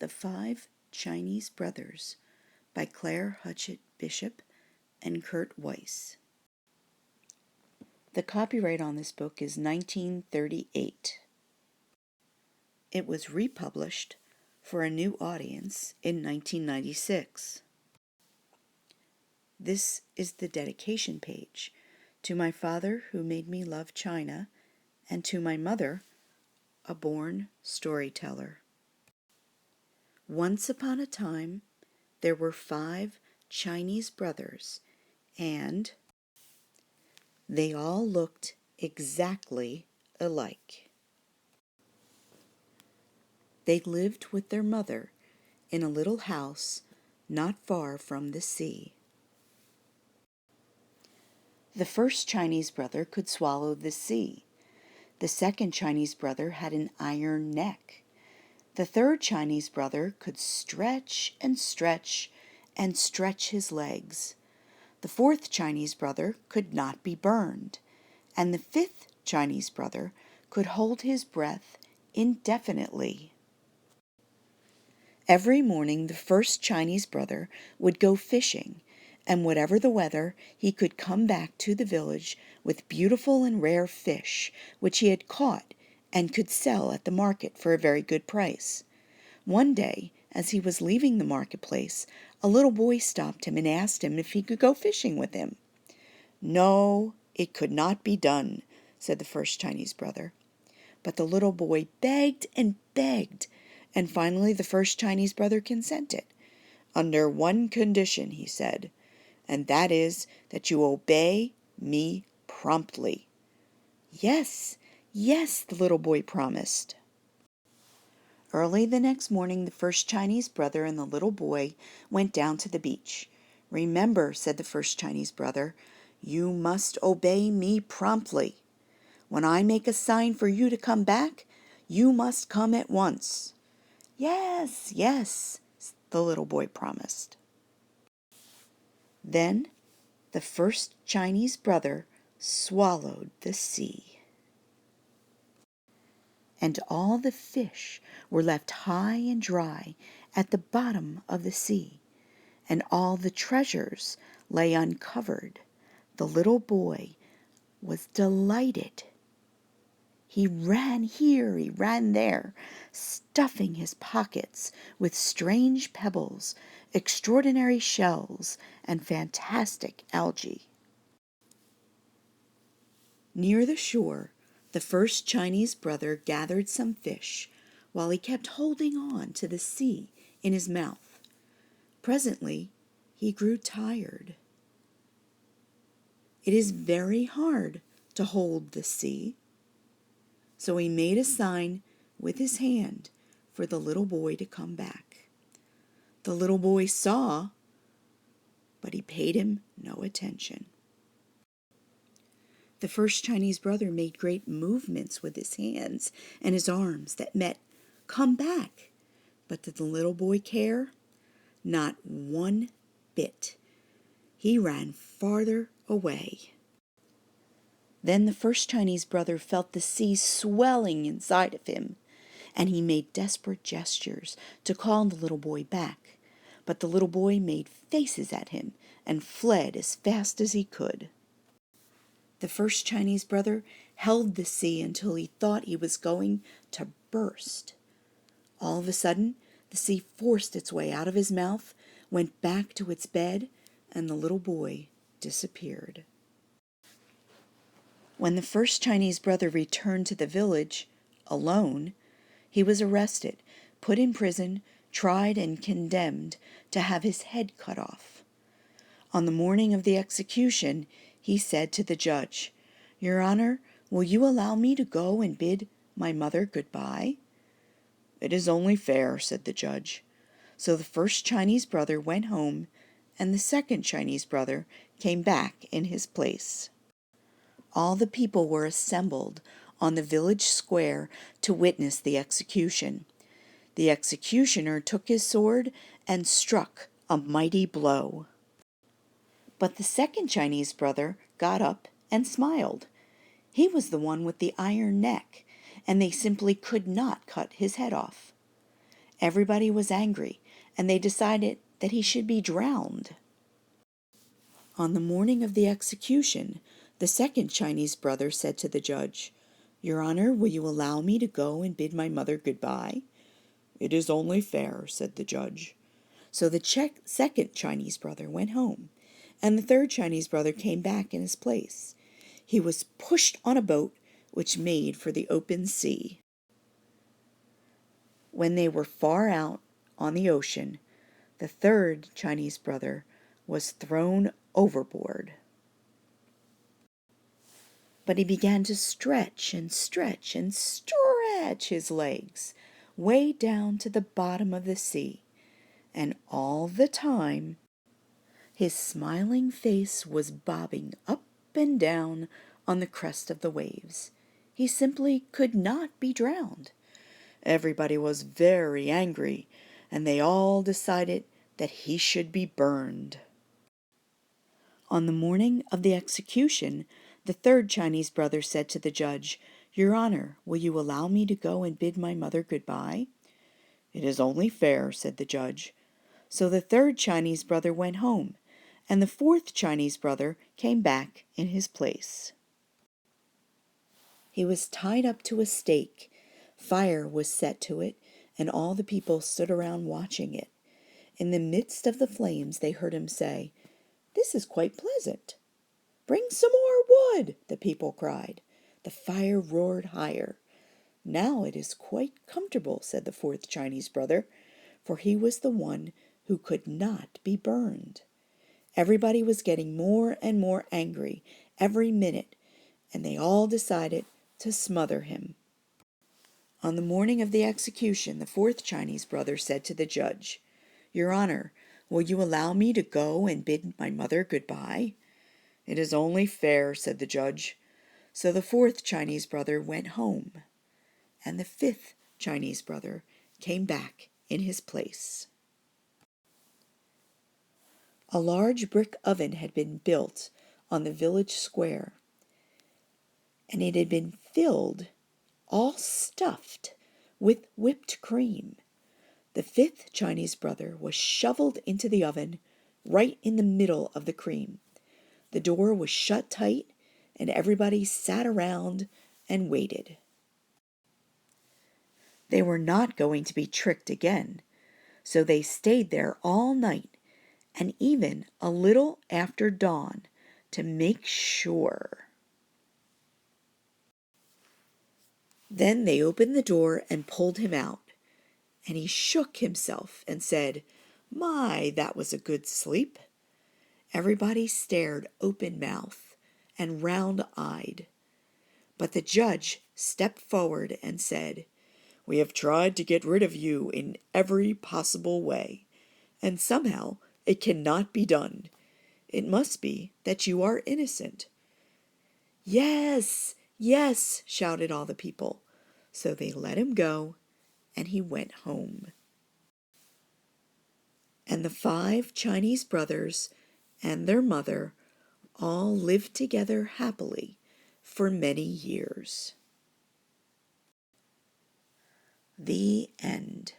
The Five Chinese Brothers by Claire Hutchett Bishop and Kurt Weiss. The copyright on this book is 1938. It was republished for a new audience in 1996. This is the dedication page to my father who made me love China, and to my mother, a born storyteller. Once upon a time, there were 5 Chinese brothers, and they all looked exactly alike. They lived with their mother in a little house not far from the sea. The first Chinese brother could swallow the sea. The second Chinese brother had an iron neck. The third Chinese brother could stretch and stretch and stretch his legs. The fourth Chinese brother could not be burned. And the fifth Chinese brother could hold his breath indefinitely. Every morning the first Chinese brother would go fishing, and whatever the weather, he could come back to the village with beautiful and rare fish, which he had caught and could sell at the market for a very good price. One day, as he was leaving the marketplace, a little boy stopped him and asked him if he could go fishing with him. "No, it could not be done," said the first Chinese brother. But the little boy begged and begged, and finally the first Chinese brother consented. "Under one condition," he said, "and that is that you obey me promptly." "Yes, yes," the little boy promised. Early the next morning, the first Chinese brother and the little boy went down to the beach. "Remember," said the first Chinese brother, "you must obey me promptly. When I make a sign for you to come back, you must come at once." "Yes, yes," the little boy promised. Then the first Chinese brother swallowed the sea. And all the fish were left high and dry at the bottom of the sea, and all the treasures lay uncovered. The little boy was delighted. He ran here, he ran there, stuffing his pockets with strange pebbles, extraordinary shells, and fantastic algae. Near the shore, the first Chinese brother gathered some fish while he kept holding on to the sea in his mouth. Presently, he grew tired. It is very hard to hold the sea. So he made a sign with his hand for the little boy to come back. The little boy saw, but he paid him no attention. The first Chinese brother made great movements with his hands and his arms that meant, "Come back." But did the little boy care? Not one bit. He ran farther away. Then the first Chinese brother felt the sea swelling inside of him, and he made desperate gestures to call the little boy back. But the little boy made faces at him and fled as fast as he could. The first Chinese brother held the sea until he thought he was going to burst. All of a sudden, the sea forced its way out of his mouth, went back to its bed, and the little boy disappeared. When the first Chinese brother returned to the village, alone, he was arrested, put in prison, tried, and condemned to have his head cut off. On the morning of the execution, he said to the judge, "Your Honor, will you allow me to go and bid my mother goodbye?" "It is only fair," said the judge. So the first Chinese brother went home, and the second Chinese brother came back in his place. All the people were assembled on the village square to witness the execution. The executioner took his sword and struck a mighty blow. But the second Chinese brother got up and smiled. He was the one with the iron neck, and they simply could not cut his head off. Everybody was angry, and they decided that he should be drowned. On the morning of the execution, the second Chinese brother said to the judge, "Your Honor, will you allow me to go and bid my mother goodbye?" "It is only fair," said the judge. So the second Chinese brother went home, and the third Chinese brother came back in his place. He was pushed on a boat which made for the open sea. When they were far out on the ocean, the third Chinese brother was thrown overboard. But he began to stretch and stretch and stretch his legs way down to the bottom of the sea, and all the time his smiling face was bobbing up and down on the crest of the waves. He simply could not be drowned. Everybody was very angry, and they all decided that he should be burned. On the morning of the execution, the third Chinese brother said to the judge, "Your Honor, will you allow me to go and bid my mother goodbye?" "It is only fair," said the judge. So the third Chinese brother went home, and the fourth Chinese brother came back in his place. He was tied up to a stake. Fire was set to it, and all the people stood around watching it. In the midst of the flames they heard him say, "This is quite pleasant." "Bring some more wood," the people cried. The fire roared higher. "Now it is quite comfortable," said the fourth Chinese brother, for he was the one who could not be burned. Everybody was getting more and more angry every minute, and they all decided to smother him. On the morning of the execution, the fourth Chinese brother said to the judge, "Your Honor, will you allow me to go and bid my mother goodbye?" "It is only fair," said the judge. So the fourth Chinese brother went home, and the fifth Chinese brother came back in his place. A large brick oven had been built on the village square, and it had been filled, all stuffed, with whipped cream. The fifth Chinese brother was shoveled into the oven right in the middle of the cream. The door was shut tight, and everybody sat around and waited. They were not going to be tricked again, so they stayed there all night and even a little after dawn to make sure. Then they opened the door and pulled him out, and he shook himself and said, "My, that was a good sleep." Everybody stared open-mouthed and round-eyed. But the judge stepped forward and said, "We have tried to get rid of you in every possible way, and somehow it cannot be done. It must be that you are innocent." "Yes, yes," shouted all the people. So they let him go, and he went home. And the 5 Chinese brothers and their mother all lived together happily for many years. The end.